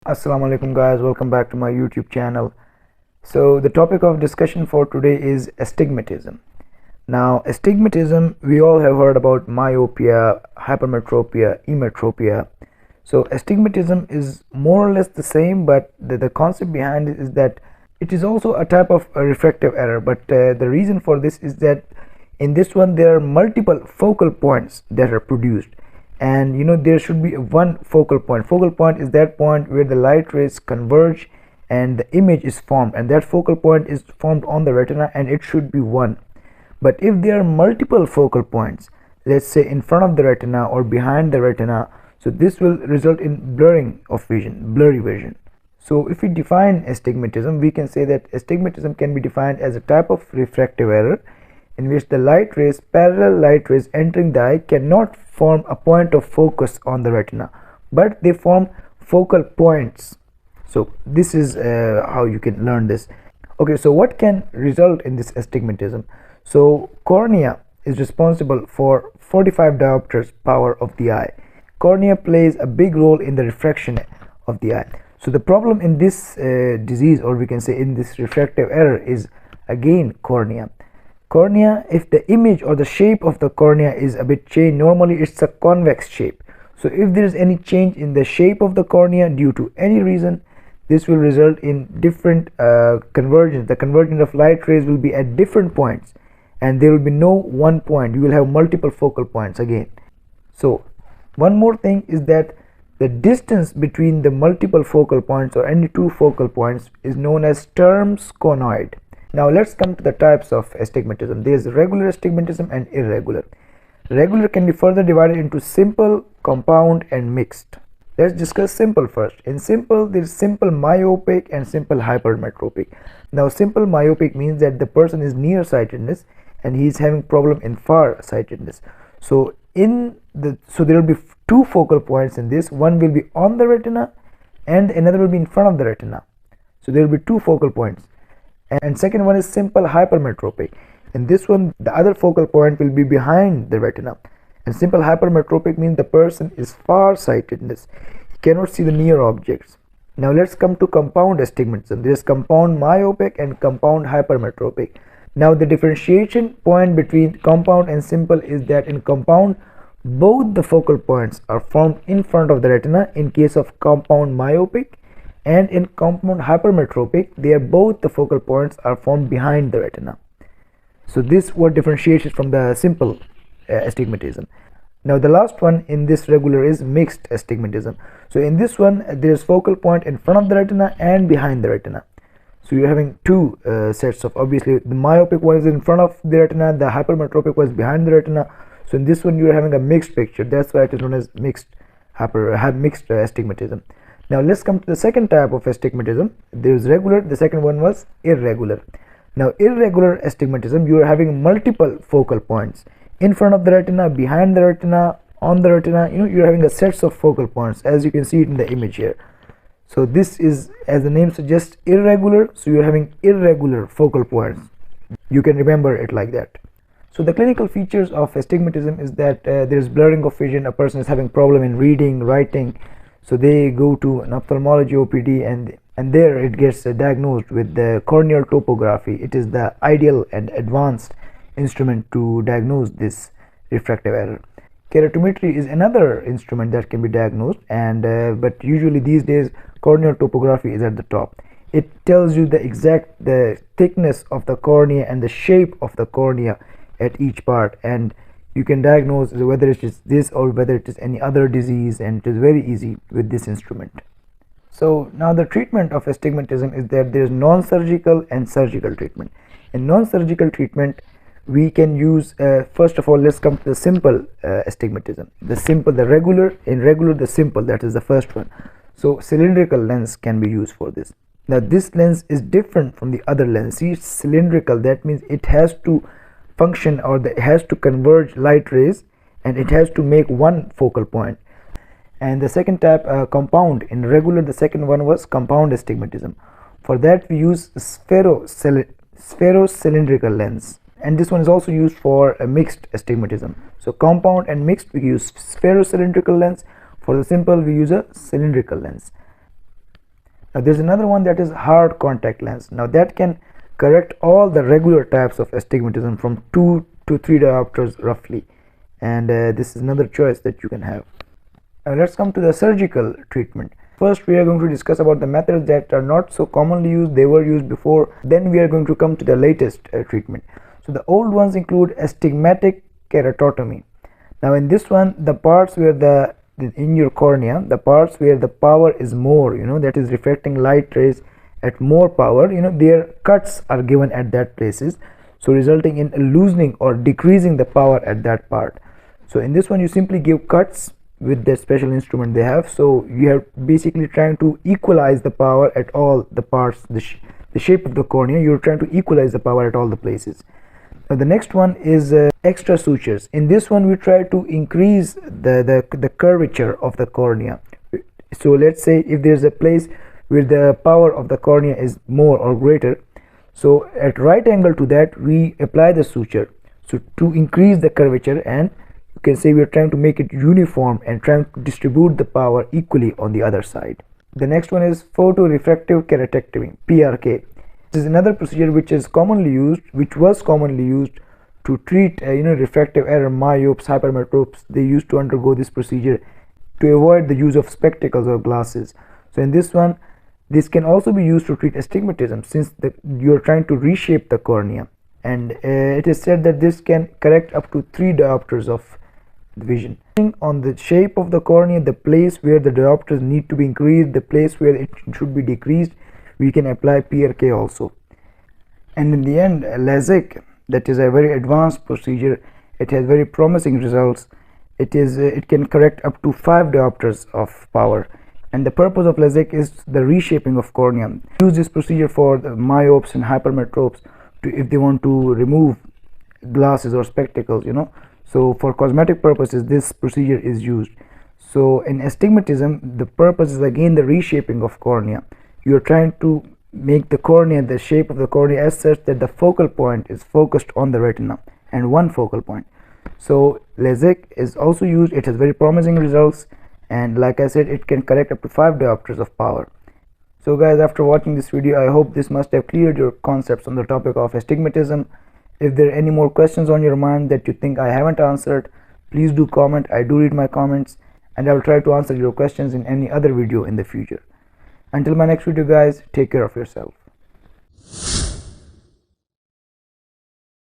Assalamu alaikum guys, welcome back to my YouTube channel. So the topic of discussion for today is astigmatism. Now astigmatism, we all have heard about myopia, hypermetropia, emmetropia. So astigmatism is more or less the same, but the concept behind it is that it is also a type of a refractive error, but the reason for this is that in this one there are multiple focal points that are produced, and there should be one focal point. Focal point is that point where the light rays converge and the image is formed, and that focal point is formed on the retina, and it should be one. But if there are multiple focal points, let's say in front of the retina or behind the retina, so this will result in blurring of vision, blurry vision. So if we define astigmatism, we can say that astigmatism can be defined as a type of refractive error in which the parallel light rays entering the eye cannot form a point of focus on the retina, but they form focal points. So this is how you can learn this. Okay, so what can result in this astigmatism? So cornea is responsible for 45 diopters power of the eye. Cornea plays a big role in the refraction of the eye. So the problem in this disease, or we can say in this refractive error, is again cornea. Cornea, if the image or the shape of the cornea is a bit changed, normally it's a convex shape. So if there is any change in the shape of the cornea due to any reason, this will result in different convergence. The convergence of light rays will be at different points, and there will be no one point. You will have multiple focal points again. So one more thing is that the distance between the multiple focal points or any two focal points is known as terms conoid. Now let's come to the types of astigmatism. There is regular astigmatism and irregular. Regular can be further divided into simple, compound, and mixed. Let's discuss simple first. In simple, there is simple myopic and simple hypermetropic. Now simple myopic means that the person is nearsightedness and he is having problem in far-sightedness. So there will be two focal points in this. One will be on the retina and another will be in front of the retina. So there will be two focal points. And second one is simple hypermetropic. In this one, the other focal point will be behind the retina. And simple hypermetropic means the person is far-sightedness. He cannot see the near objects. Now let's come to compound astigmatism. There is compound myopic and compound hypermetropic. Now the differentiation point between compound and simple is that in compound, both the focal points are formed in front of the retina in case of compound myopic, and in compound hypermetropic, both the focal points are formed behind the retina. So this what differentiates it from the simple astigmatism. Now the last one in this regular is mixed astigmatism. So in this one, there is focal point in front of the retina and behind the retina. So you're having two sets of, obviously the myopic one is in front of the retina, the hypermetropic was behind the retina. So in this one you're having a mixed picture. That's why it is known as mixed astigmatism. Now let's come to the second type of astigmatism. There is regular, the second one was irregular. Now irregular astigmatism, you are having multiple focal points in front of the retina, behind the retina, on the retina. You're having a sets of focal points, as you can see it in the image here. So this is, as the name suggests, irregular. So you're having irregular focal points. You can remember it like that. So the clinical features of astigmatism is that there is blurring of vision. A person is having problem in reading, writing. So they go to an ophthalmology OPD, and there it gets diagnosed with the corneal topography. It is the ideal and advanced instrument to diagnose this refractive error. Keratometry is another instrument that can be diagnosed, and but usually these days corneal topography is at the top. It tells you the thickness of the cornea and the shape of the cornea at each part, and you can diagnose whether it is this or whether it is any other disease, and it is very easy with this instrument. So now the treatment of astigmatism is that there is non-surgical and surgical treatment. In non-surgical treatment, we can use first of all, let's come to the simple astigmatism. The regular, the simple, that is the first one. So cylindrical lens can be used for this. Now this lens is different from the other lens. See, it's cylindrical, that means it has to function, or it has to converge light rays, and it has to make one focal point. And the second type, compound. In regular, the second one was compound astigmatism. For that we use spherocylindrical lens, and this one is also used for a mixed astigmatism. So compound and mixed, we use spherocylindrical lens. For the simple, we use a cylindrical lens. Now there's another one that is hard contact lens. Now that can correct all the regular types of astigmatism from 2 to 3 diopters roughly, and this is another choice that you can have. Now let's come to the surgical treatment. First we are going to discuss about the methods that are not so commonly used, they were used before, then we are going to come to the latest treatment. So the old ones include astigmatic keratotomy. Now in this one, the parts where in your cornea, the parts where the power is more, that is reflecting light rays at more power, their cuts are given at that places, so resulting in loosening or decreasing the power at that part. So in this one you simply give cuts with the special instrument they have, so you are basically trying to equalize the power at all the parts, the shape of the cornea, you're trying to equalize the power at all the places. Now the next one is extra sutures. In this one we try to increase the curvature of the cornea. So let's say if there's a place where the power of the cornea is more or greater, so at right angle to that we apply the suture, so to increase the curvature, and you can say we are trying to make it uniform and trying to distribute the power equally on the other side. The next one is photorefractive keratectomy, PRK. This is another procedure which was commonly used to treat refractive error myopes, hypermetropes. They used to undergo this procedure to avoid the use of spectacles or glasses. So in this one, this can also be used to treat astigmatism, since you are trying to reshape the cornea, and it is said that this can correct up to 3 diopters of vision. On the shape of the cornea, the place where the diopters need to be increased, the place where it should be decreased, we can apply PRK also. And in the end, LASIK, that is a very advanced procedure, it has very promising results. It can correct up to 5 diopters of power, and the purpose of LASIK is the reshaping of cornea. Use this procedure for the myopes and hypermetropes if they want to remove glasses or spectacles, so for cosmetic purposes this procedure is used. So in astigmatism, the purpose is again the reshaping of cornea. You are trying to make the cornea, the shape of the cornea, as such that the focal point is focused on the retina and one focal point. So LASIK is also used. It has very promising results, and like I said, it can correct up to 5 diopters of power. So guys, after watching this video, I hope this must have cleared your concepts on the topic of astigmatism. If there are any more questions on your mind that you think I haven't answered, please do comment. I do read my comments, and I will try to answer your questions in any other video in the future. Until my next video guys, take care of yourself.